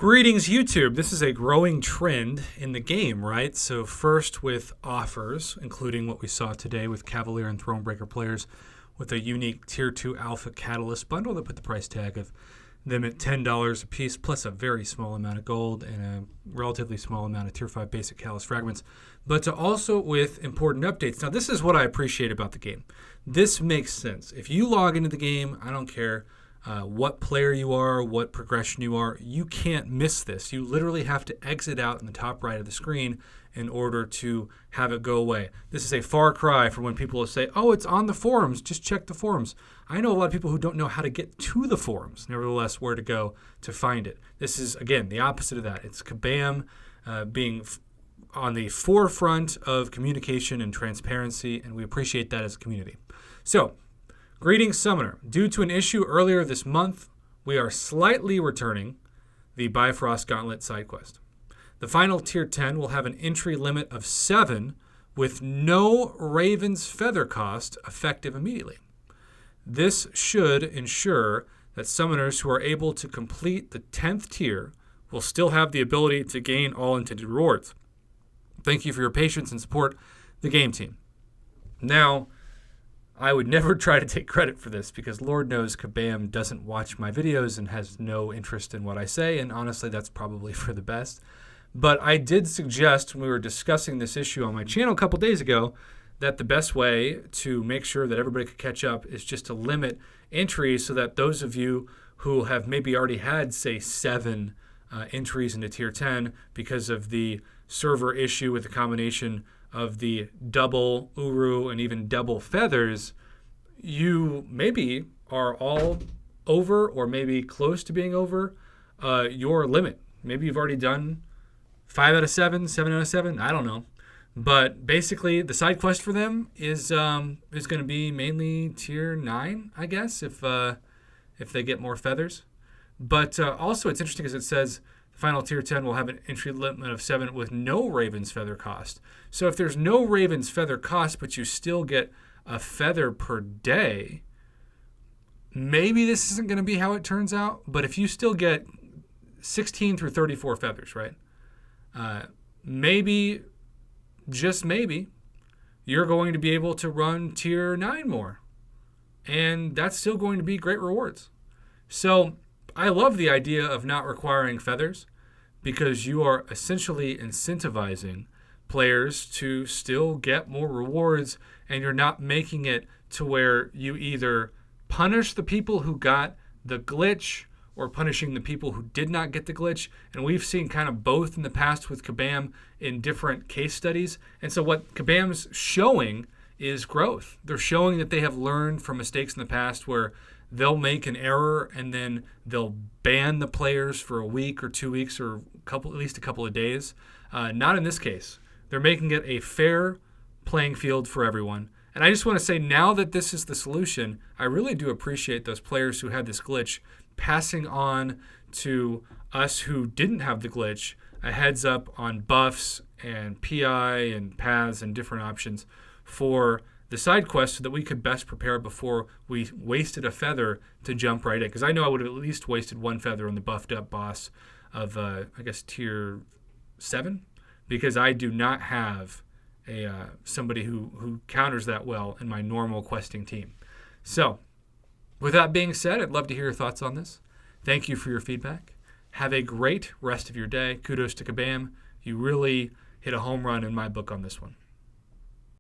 Greetings, YouTube. This is a growing trend in the game, right? So first with offers, including what we saw today with Cavalier and Thronebreaker players with a unique Tier 2 Alpha Catalyst bundle that put the price tag of them at $10 a piece, plus a very small amount of gold and a relatively small amount of Tier 5 basic Catalyst fragments, but also with important updates. Now, this is what I appreciate about the game. This makes sense. If you log into the game, I don't care what player you are, what progression you are, you can't miss this. You literally have to exit out in the top right of the screen in order to have it go away. This is a far cry from when people will say, oh, it's on the forums, just check the forums. I know a lot of people who don't know how to get to the forums, nevertheless, where to go to find it. This is, again, the opposite of that. It's Kabam being on the forefront of communication and transparency, and we appreciate that as a community. So, greetings, Summoner. Due to an issue earlier this month, we are slightly returning the Bifrost Gauntlet side quest. The final Tier 10 will have an entry limit of 7 with no Raven's Feather cost effective immediately. This should ensure that summoners who are able to complete the 10th tier will still have the ability to gain all intended rewards. Thank you for your patience and support, the game team. Now, I would never try to take credit for this because Lord knows Kabam doesn't watch my videos and has no interest in what I say, and honestly, that's probably for the best. But I did suggest when we were discussing this issue on my channel a couple days ago that the best way to make sure that everybody could catch up is just to limit entries so that those of you who have maybe already had, say, 7 entries into Tier 10 because of the server issue with the combination of the double Uru and even double feathers, you maybe are all over or maybe close to being over your limit. Maybe you've already done 5 out of 7, 7 out of 7, I don't know. But basically, the side quest for them is going to be mainly Tier 9, I guess, if they get more feathers. But also, it's interesting because it says the final Tier 10 will have an entry limit of 7 with no Raven's Feather cost. So if there's no Raven's Feather cost, but you still get a feather per day, maybe this isn't going to be how it turns out. But if you still get 16 through 34 feathers, right? Maybe, just maybe, you're going to be able to run Tier 9 more. And that's still going to be great rewards. So I love the idea of not requiring feathers because you are essentially incentivizing players to still get more rewards, and you're not making it to where you either punish the people who got the glitch or punishing the people who did not get the glitch. And we've seen kind of both in the past with Kabam in different case studies. And so what Kabam's showing is growth. They're showing that they have learned from mistakes in the past where they'll make an error and then they'll ban the players for a week or 2 weeks or at least a couple of days. Not in this case. They're making it a fair playing field for everyone. And I just want to say, now that this is the solution, I really do appreciate those players who had this glitch passing on to us who didn't have the glitch a heads up on buffs and PI and paths and different options for the side quest so that we could best prepare before we wasted a feather to jump right in. Because I know I would have at least wasted 1 feather on the buffed up boss of, I guess, Tier 7, because I do not have somebody who counters that well in my normal questing team. So, with that being said, I'd love to hear your thoughts on this. Thank you for your feedback. Have a great rest of your day. Kudos to Kabam. You really hit a home run in my book on this one.